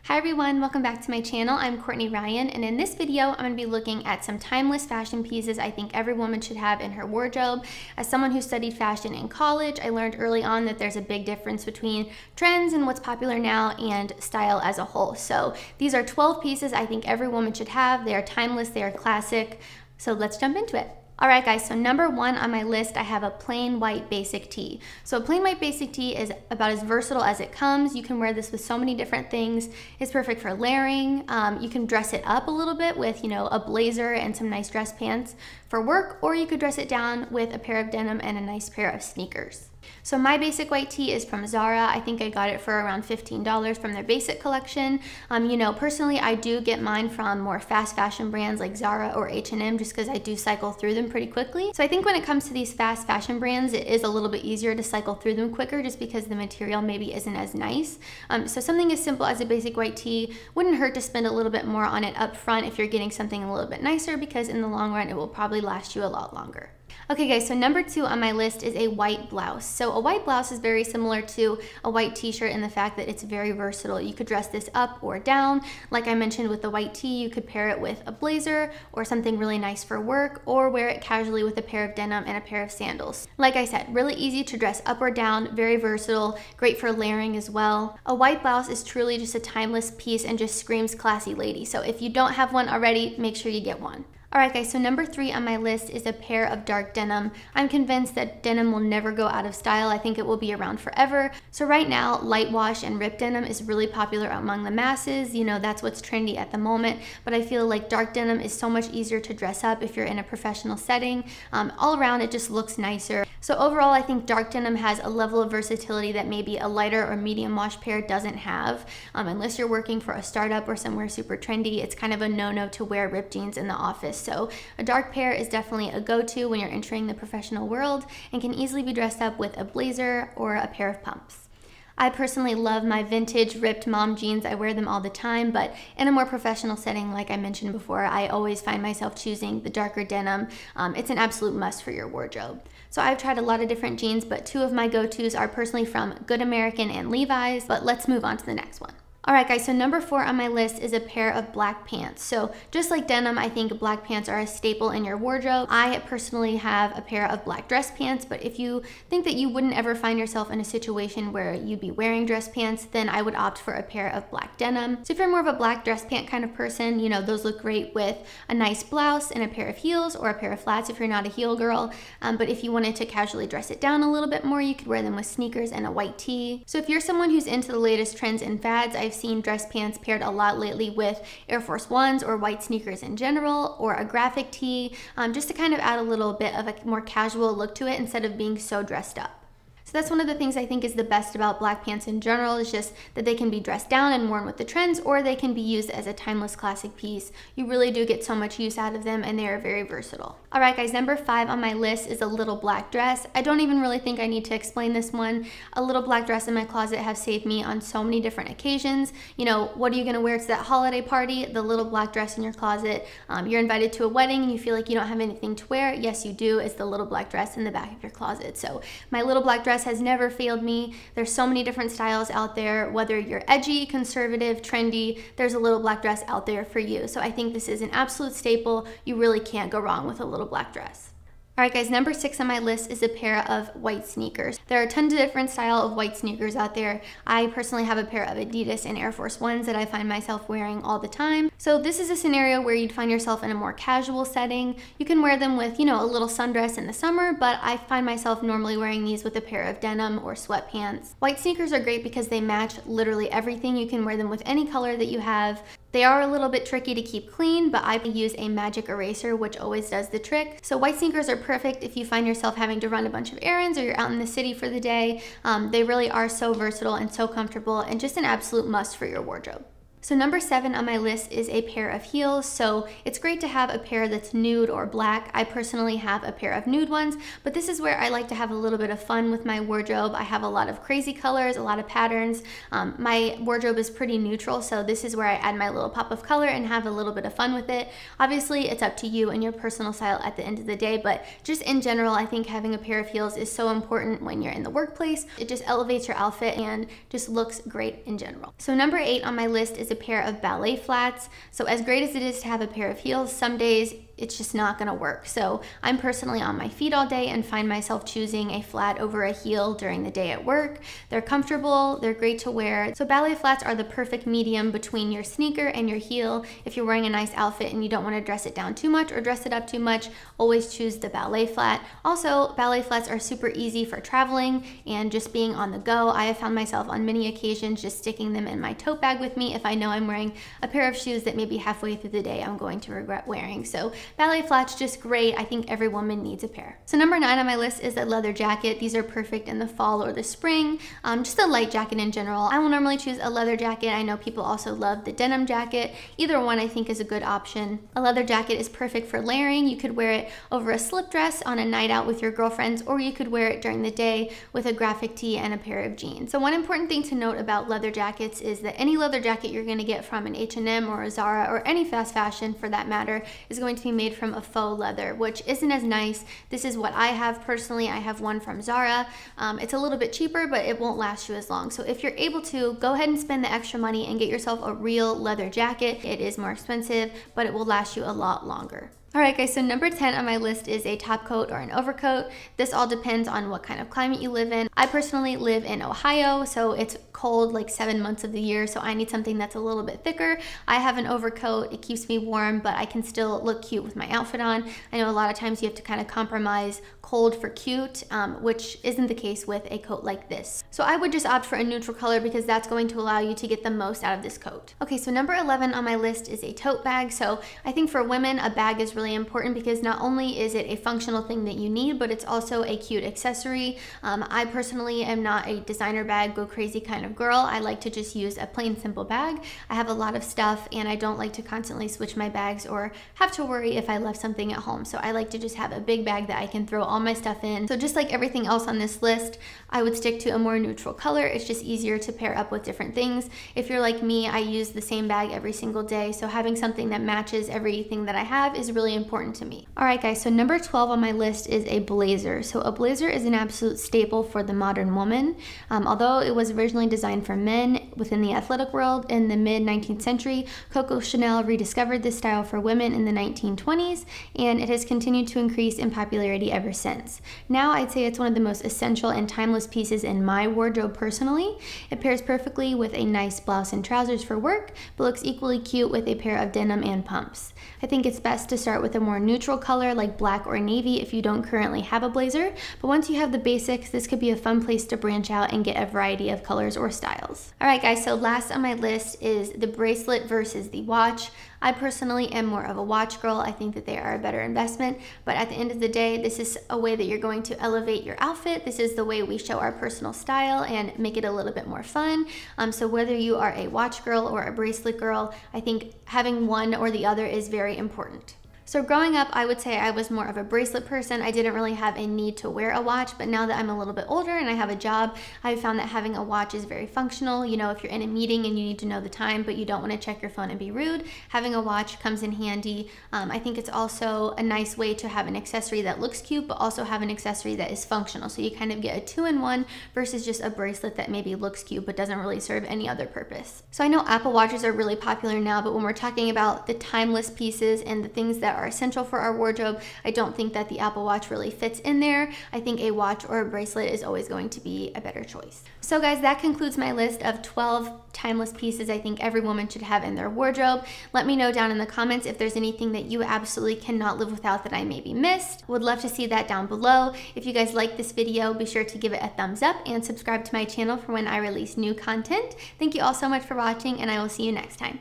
Hi everyone, welcome back to my channel. I'm Courtney Ryan, and in this video, I'm going to be looking at some timeless fashion pieces I think every woman should have in her wardrobe. As someone who studied fashion in college, I learned early on that there's a big difference between trends and what's popular now and style as a whole. So these are 12 pieces I think every woman should have. They are timeless, they are classic. So let's jump into it. Alright guys, so number one on my list, I have a plain white basic tee. So a plain white basic tee is about as versatile as it comes. You can wear this with so many different things. It's perfect for layering. You can dress it up a little bit with, a blazer and some nice dress pants for work, or you could dress it down with a pair of denim and a nice pair of sneakers. So my basic white tee is from Zara. I think I got it for around $15 from their basic collection. Personally, I do get mine from more fast fashion brands like Zara or H&M just because I do cycle through them pretty quickly. So I think when it comes to these fast fashion brands, it is a little bit easier to cycle through them quicker just because the material maybe isn't as nice. So something as simple as a basic white tee wouldn't hurt to spend a little bit more on it up front if you're getting something a little bit nicer, because in the long run, it will probably last you a lot longer. Okay guys, so number two on my list is a white blouse. So a white blouse is very similar to a white t-shirt in the fact that it's very versatile. You could dress this up or down. Like I mentioned with the white tee, you could pair it with a blazer or something really nice for work, or wear it casually with a pair of denim and a pair of sandals. Like I said, really easy to dress up or down, very versatile, great for layering as well. A white blouse is truly just a timeless piece and just screams classy lady. So if you don't have one already, make sure you get one. Alright guys, so number three on my list is a pair of dark denim. I'm convinced that denim will never go out of style. I think it will be around forever. So right now, light wash and ripped denim is really popular among the masses. That's what's trendy at the moment. But I feel like dark denim is so much easier to dress up if you're in a professional setting. All around, it just looks nicer. So overall, I think dark denim has a level of versatility that maybe a lighter or medium wash pair doesn't have. Unless you're working for a startup or somewhere super trendy, it's kind of a no-no to wear ripped jeans in the office. So a dark pair is definitely a go-to when you're entering the professional world and can easily be dressed up with a blazer or a pair of pumps. I personally love my vintage ripped mom jeans. I wear them all the time, but in a more professional setting, like I mentioned before, I always find myself choosing the darker denim. It's an absolute must for your wardrobe. So I've tried a lot of different jeans, but two of my go-tos are personally from Good American and Levi's, but let's move on to the next one. Alright guys, so number four on my list is a pair of black pants. So just like denim, I think black pants are a staple in your wardrobe. I personally have a pair of black dress pants, but if you think that you wouldn't ever find yourself in a situation where you'd be wearing dress pants, then I would opt for a pair of black denim. So if you're more of a black dress pant kind of person, those look great with a nice blouse and a pair of heels, or a pair of flats if you're not a heel girl. But if you wanted to casually dress it down a little bit more, you could wear them with sneakers and a white tee. So if you're someone who's into the latest trends and fads, I've seen dress pants paired a lot lately with Air Force Ones or white sneakers in general, or a graphic tee, just to kind of add a little bit of a more casual look to it instead of being so dressed up. So that's one of the things I think is the best about black pants in general, is just that they can be dressed down and worn with the trends, or they can be used as a timeless classic piece. You really do get so much use out of them, and they are very versatile. Alright guys, number five on my list is a little black dress. I don't even really think I need to explain this one. A little black dress in my closet have saved me on so many different occasions. What are you gonna wear to that holiday party? The little black dress in your closet. You're invited to a wedding and you feel like you don't have anything to wear. Yes, you do. It's the little black dress in the back of your closet. So my little black dress has never failed me. There's so many different styles out there. Whether you're edgy, conservative, trendy, there's a little black dress out there for you. So I think this is an absolute staple. You really can't go wrong with a little black dress. Alright guys, number six on my list is a pair of white sneakers. There are tons of different style of white sneakers out there. I personally have a pair of Adidas and Air Force Ones that I find myself wearing all the time. So this is a scenario where you'd find yourself in a more casual setting. You can wear them with, a little sundress in the summer, but I find myself normally wearing these with a pair of denim or sweatpants. White sneakers are great because they match literally everything. You can wear them with any color that you have. They are a little bit tricky to keep clean, but I use a magic eraser, which always does the trick. So white sneakers are perfect if you find yourself having to run a bunch of errands or you're out in the city for the day. They really are so versatile and so comfortable, and just an absolute must for your wardrobe. So number 7 on my list is a pair of heels. So it's great to have a pair that's nude or black. I personally have a pair of nude ones, but this is where I like to have a little bit of fun with my wardrobe. I have a lot of crazy colors, a lot of patterns. My wardrobe is pretty neutral, so this is where I add my little pop of color and have a little bit of fun with it. Obviously, it's up to you and your personal style at the end of the day, but just in general, I think having a pair of heels is so important when you're in the workplace. It just elevates your outfit and just looks great in general. So number 8 on my list is is a pair of ballet flats. So as great as it is to have a pair of heels, some days it's just not gonna work. So I'm personally on my feet all day and find myself choosing a flat over a heel during the day at work. They're comfortable, they're great to wear. So ballet flats are the perfect medium between your sneaker and your heel. If you're wearing a nice outfit and you don't wanna dress it down too much or dress it up too much, always choose the ballet flat. Also, ballet flats are super easy for traveling and just being on the go. I have found myself on many occasions just sticking them in my tote bag with me if I know I'm wearing a pair of shoes that maybe halfway through the day I'm going to regret wearing. So ballet flats, just great. I think every woman needs a pair. So number 9 on my list is a leather jacket. These are perfect in the fall or the spring, just a light jacket in general. I will normally choose a leather jacket. I know people also love the denim jacket. Either one I think is a good option. A leather jacket is perfect for layering. You could wear it over a slip dress on a night out with your girlfriends, or you could wear it during the day with a graphic tee and a pair of jeans. So one important thing to note about leather jackets is that any leather jacket you're gonna get from an H&M or a Zara or any fast fashion for that matter is going to be made from a faux leather, which isn't as nice. This is what I have personally. I have one from Zara. It's a little bit cheaper, but it won't last you as long. So if you're able to, go ahead and spend the extra money and get yourself a real leather jacket. It is more expensive, but it will last you a lot longer. All right guys, so number 10 on my list is a top coat or an overcoat. This all depends on what kind of climate you live in. I personally live in Ohio, so it's cold like 7 months of the year, so I need something that's a little bit thicker. I have an overcoat, it keeps me warm, but I can still look cute with my outfit on. I know a lot of times you have to kind of compromise cold for cute, which isn't the case with a coat like this. So I would just opt for a neutral color because that's going to allow you to get the most out of this coat. Okay, so number 11 on my list is a tote bag. So I think for women, a bag is really important because not only is it a functional thing that you need, but it's also a cute accessory. I personally am not a designer bag, go crazy kind of girl. I like to just use a plain simple bag. I have a lot of stuff and I don't like to constantly switch my bags or have to worry if I left something at home. So I like to just have a big bag that I can throw all my stuff in. So just like everything else on this list, I would stick to a more neutral color. It's just easier to pair up with different things. If you're like me, I use the same bag every single day. So having something that matches everything that I have is really important to me. All right guys, so number 12 on my list is a blazer. So a blazer is an absolute staple for the modern woman. Although it was originally designed for men within the athletic world in the mid 19th century, Coco Chanel rediscovered this style for women in the 1920s, and it has continued to increase in popularity ever since. Now I'd say it's one of the most essential and timeless pieces in my wardrobe personally. It pairs perfectly with a nice blouse and trousers for work, but looks equally cute with a pair of denim and pumps. I think it's best to start with a more neutral color like black or navy if you don't currently have a blazer, but once you have the basics, this could be a fun place to branch out and get a variety of colors or styles. All right guys, so last on my list is the bracelet versus the watch. I personally am more of a watch girl. I think that they are a better investment, but at the end of the day, this is a way that you're going to elevate your outfit. This is the way we show our personal style and make it a little bit more fun. So whether you are a watch girl or a bracelet girl, I think having one or the other is very important. So growing up, I would say I was more of a bracelet person. I didn't really have a need to wear a watch, but now that I'm a little bit older and I have a job, I've found that having a watch is very functional. You know, if you're in a meeting and you need to know the time, but you don't want to check your phone and be rude, having a watch comes in handy. I think it's also a nice way to have an accessory that looks cute, but also have an accessory that is functional. So you kind of get a two-in-one versus just a bracelet that maybe looks cute, but doesn't really serve any other purpose. So I know Apple Watches are really popular now, but when we're talking about the timeless pieces and the things that are essential for our wardrobe, I don't think that the Apple Watch really fits in there. I think a watch or a bracelet is always going to be a better choice. So guys, that concludes my list of 12 timeless pieces I think every woman should have in their wardrobe. Let me know down in the comments if there's anything that you absolutely cannot live without that I maybe missed. Would love to see that down below. If you guys like this video, be sure to give it a thumbs up and subscribe to my channel for when I release new content. Thank you all so much for watching, and I will see you next time.